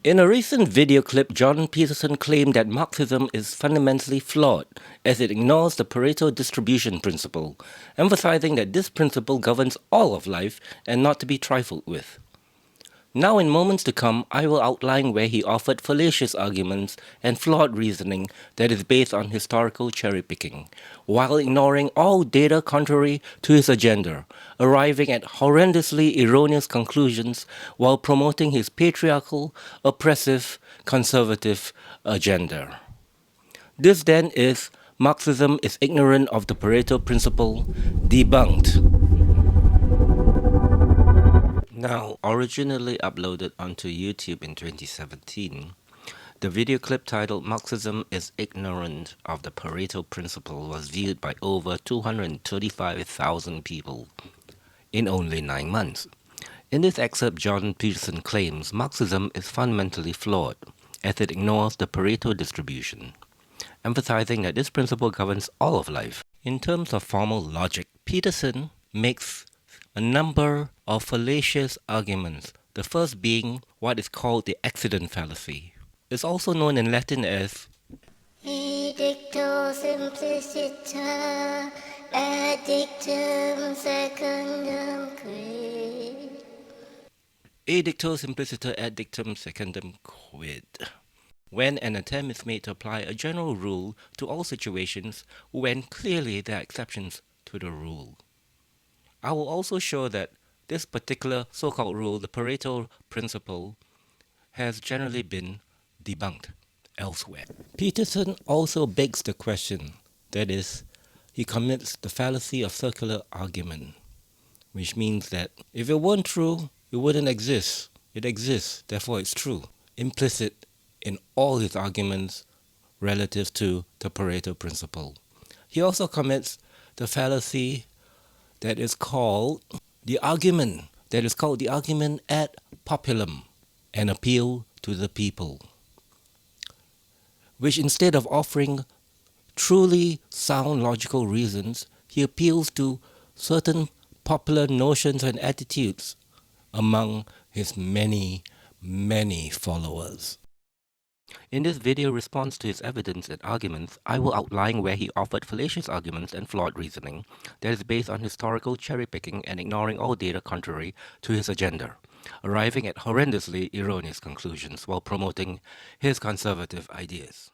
In a recent video clip, Jordan Peterson claimed that Marxism is fundamentally flawed, as it ignores the Pareto Distribution principle, emphasizing that this principle governs all of life and not to be trifled with. Now in moments to come, I will outline where he offered fallacious arguments and flawed reasoning that is based on historical cherry-picking, while ignoring all data contrary to his agenda, arriving at horrendously erroneous conclusions while promoting his patriarchal, oppressive, conservative agenda. This then is Marxism is ignorant of the Pareto Principle, debunked. Now, originally uploaded onto YouTube in 2017, the video clip titled Marxism is Ignorant of the Pareto Principle was viewed by over 235,000 people in only 9 months. In this excerpt, Jordan Peterson claims Marxism is fundamentally flawed, as it ignores the Pareto distribution, emphasizing that this principle governs all of life. In terms of formal logic, Peterson makes a number of fallacious arguments, the first being what is called the accident fallacy. It's also known in Latin as Edicto simpliciter et dictum secundum quid. Edicto simpliciter et dictum secundum quid. When an attempt is made to apply a general rule to all situations when clearly there are exceptions to the rule. I will also show that this particular so-called rule, the Pareto Principle, has generally been debunked elsewhere. Peterson also begs the question, that is, he commits the fallacy of circular argument, which means that if it weren't true, it wouldn't exist. It exists, therefore it's true, implicit in all his arguments relative to the Pareto Principle. He also commits the fallacy that is called the argument ad populum, an appeal to the people, which instead of offering truly sound logical reasons, he appeals to certain popular notions and attitudes among his many, many followers. In this video response to his evidence and arguments, I will outline where he offered fallacious arguments and flawed reasoning that is based on historical cherry-picking and ignoring all data contrary to his agenda, arriving at horrendously erroneous conclusions while promoting his conservative ideas.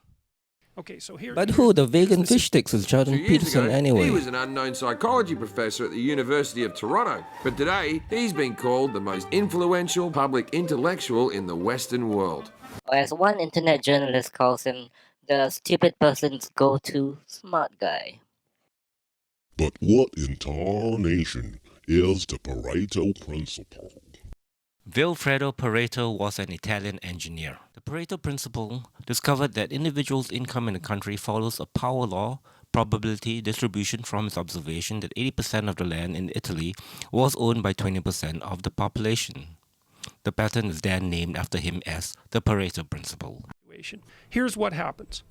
Okay, so here, But who the vegan fish sticks is Jordan 2 years Peterson ago, anyway? he was an unknown psychology professor at the University of Toronto, but today he's been called the most influential public intellectual in the Western world. Or as one internet journalist calls him, the stupid person's go-to smart guy. But what in tarnation is the Pareto Principle? Vilfredo Pareto was an Italian engineer. The Pareto Principle discovered that individuals' income in a country follows a power law probability distribution from his observation that 80% of the land in Italy was owned by 20% of the population. The pattern is then named after him as the Pareto Principle. Here's what happens.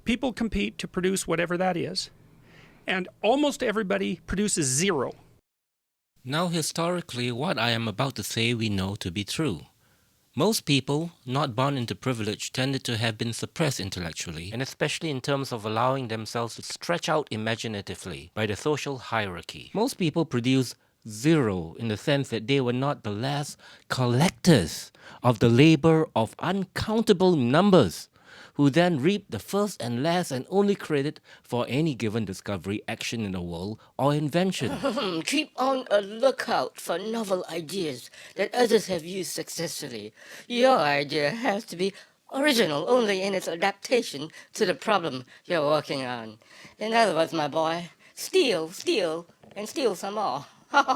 People compete to produce whatever that is, and almost everybody produces zero. Now historically, what I am about to say we know to be true. Most people, not born into privilege, tended to have been suppressed intellectually, and especially in terms of allowing themselves to stretch out imaginatively by the social hierarchy. Most people produce zero in the sense that they were not the last collectors of the labor of uncountable numbers, who then reap the first and last and only credit for any given discovery, action in the world, or invention. Keep on a lookout for novel ideas that others have used successfully. Your idea has to be original only in its adaptation to the problem you're working on. In other words, my boy, steal, and steal some more.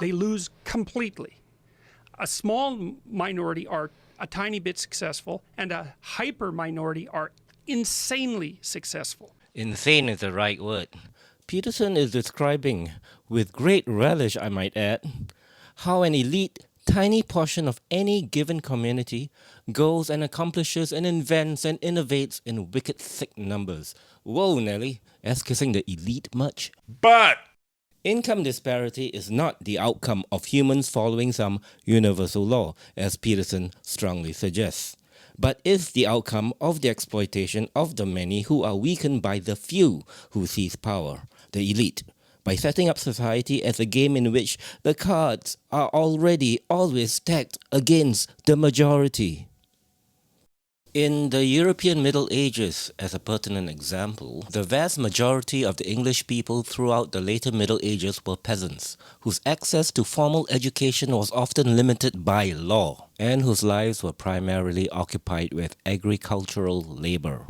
They lose completely. A small minority are a tiny bit successful, and a hyper minority are insanely successful. Insane is the right word. Peterson is describing, with great relish I might add, how an elite, tiny portion of any given community goes and accomplishes and invents and innovates in wicked thick numbers. Whoa, Nelly, that's kissing the elite much? But Income disparity is not the outcome of humans following some universal law, as Peterson strongly suggests, but is the outcome of the exploitation of the many who are weakened by the few who seize power, the elite, by setting up society as a game in which the cards are already always stacked against the majority. In the European Middle Ages, as a pertinent example, the vast majority of the English people throughout the later Middle Ages were peasants, whose access to formal education was often limited by law, and whose lives were primarily occupied with agricultural labor.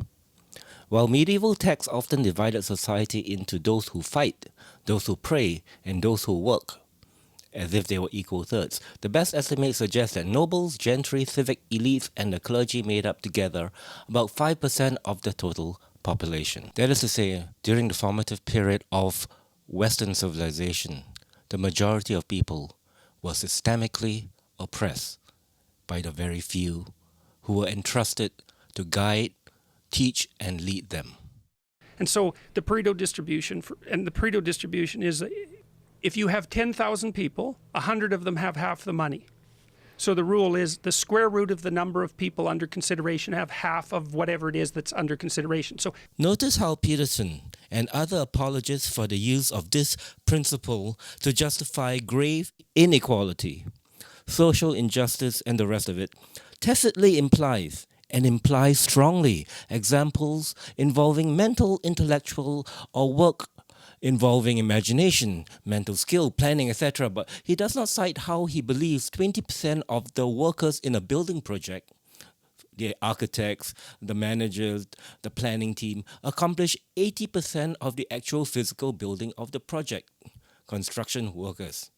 While medieval texts often divided society into those who fight, those who pray, and those who work, as if they were equal thirds, the best estimates suggest that nobles, gentry, civic elites, and the clergy made up together about 5% of the total population. That is to say, during the formative period of Western civilization, the majority of people were systemically oppressed by the very few who were entrusted to guide, teach, and lead them. And so the Pareto distribution, is if you have 10,000 people, 100 of them have half the money. So the rule is the square root of the number of people under consideration have half of whatever it is that's under consideration. So notice how Peterson and other apologists for the use of this principle to justify grave inequality, social injustice, and the rest of it, tacitly implies strongly examples involving mental, intellectual, or work involving imagination, mental skill, planning, etc. But he does not cite how he believes 20% of the workers in a building project, the architects, the managers, the planning team, accomplish 80% of the actual physical building of the project, construction workers.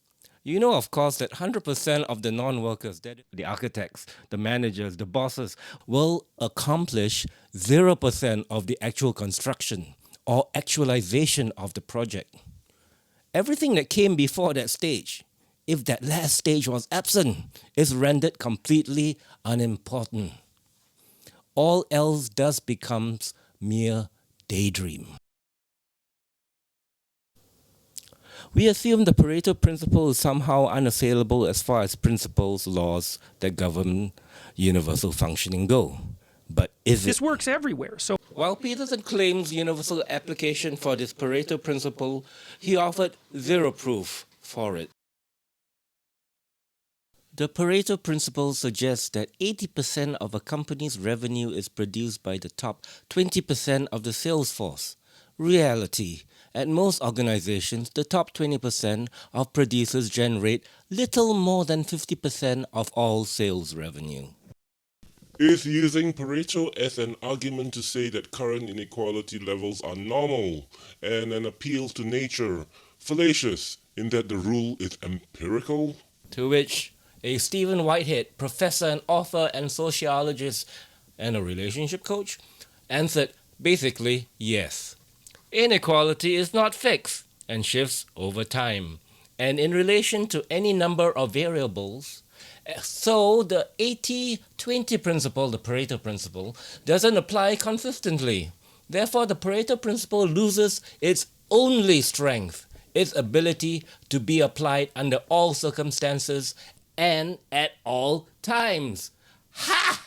You know, of course, that 100% of the non-workers, the architects, the managers, the bosses, will accomplish 0% of the actual construction or actualization of the project. Everything that came before that stage, if that last stage was absent, is rendered completely unimportant. All else thus becomes mere daydream. We assume the Pareto Principle is somehow unassailable as far as principles, laws that govern universal functioning go. But is this it? works everywhere. So While Peterson claims universal application for this Pareto Principle, he offered zero proof for it. The Pareto Principle suggests that 80% of a company's revenue is produced by the top 20% of the sales force. Reality: at most organizations, the top 20% of producers generate little more than 50% of all sales revenue. Is using Pareto as an argument to say that current inequality levels are normal and an appeal to nature fallacious in that the rule is empirical? To which a Stephen Whitehead, professor and author and sociologist and a relationship coach, answered basically yes. Inequality is not fixed and shifts over time, and in relation to any number of variables. So the 80-20 principle, the Pareto Principle, doesn't apply consistently. Therefore, the Pareto Principle loses its only strength, its ability to be applied under all circumstances and at all times. Ha!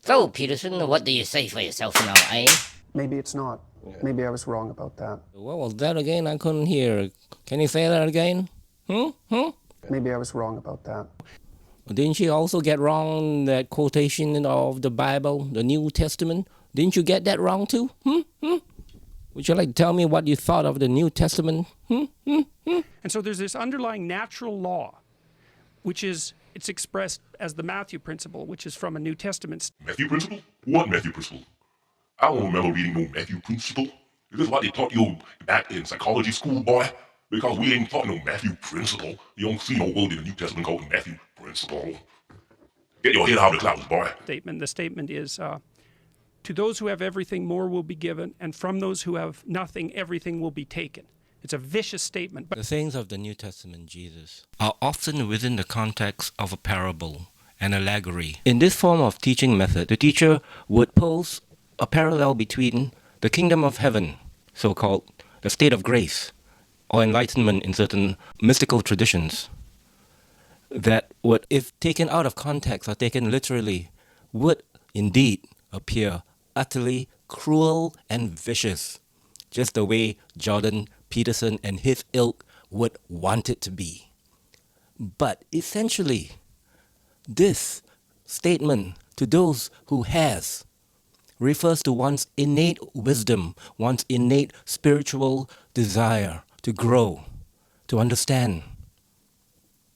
So, Peterson, what do you say for yourself now, eh? Maybe it's not. Maybe I was wrong about that. What was that again? I couldn't hear. Can you say that again? Maybe I was wrong about that. Didn't you also get wrong that quotation of the Bible, the New Testament? Didn't you get that wrong too? Would you like to tell me what you thought of the New Testament? And so there's this underlying natural law, which is, it's expressed as the Matthew Principle, which is from a New Testament. Matthew Principle? What Matthew Principle? I don't remember reading no Matthew Principle. Is this what they taught you back in psychology school, boy? Because we ain't taught no Matthew Principle. You don't see no word in the New Testament called Matthew Principle. Get your head out of the clouds, boy. The statement is, to those who have everything, more will be given, and from those who have nothing, everything will be taken. It's a vicious statement. The sayings of the New Testament Jesus are often within the context of a parable, an allegory. In this form of teaching method, the teacher would pose a parallel between the kingdom of heaven, so-called the state of grace, or enlightenment in certain mystical traditions, that would, if taken out of context or taken literally, would indeed appear utterly cruel and vicious, just the way Jordan Peterson and his ilk would want it to be. But essentially, this statement to those who has refers to one's innate wisdom, one's innate spiritual desire to grow, to understand,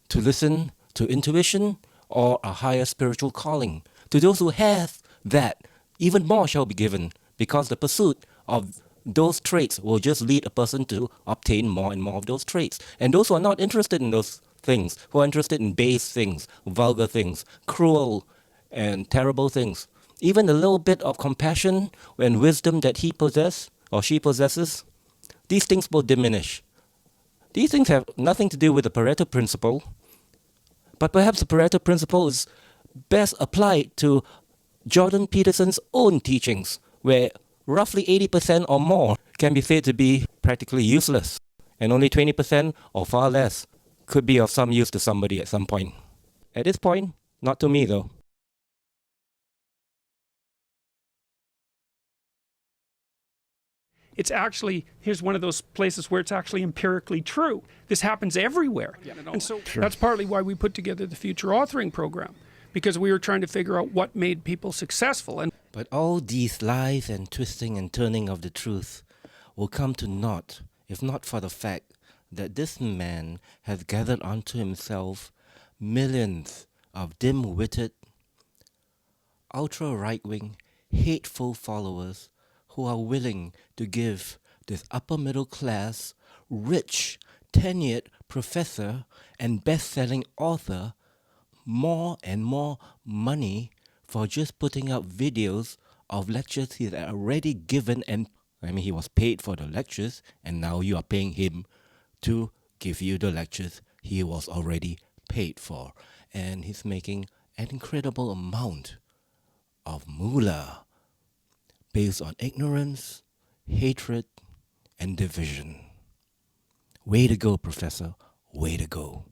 to listen, to intuition, or a higher spiritual calling. To those who have that, even more shall be given, because the pursuit of those traits will just lead a person to obtain more and more of those traits. And those who are not interested in those things, who are interested in base things, vulgar things, cruel and terrible things, even a little bit of compassion and wisdom that he possesses or she possesses, these things will diminish. These things have nothing to do with the Pareto Principle, but perhaps the Pareto Principle is best applied to Jordan Peterson's own teachings, where roughly 80% or more can be said to be practically useless, and only 20% or far less could be of some use to somebody at some point. At this point, not to me though. It's actually, here's one of those places where it's actually empirically true. This happens everywhere. And so that's partly why we put together the future authoring program, because we were trying to figure out what made people successful. But all these lies and twisting and turning of the truth will come to naught if not for the fact that this man has gathered unto himself millions of dim-witted, ultra-right-wing, hateful followers who are willing to give this upper-middle class, rich, tenured professor and best-selling author more and more money for just putting up videos of lectures he had already given, and he was paid for the lectures, and now you are paying him to give you the lectures he was already paid for. And he's making an incredible amount of moolah based on ignorance, hatred, and division. Way to go, Professor. Way to go.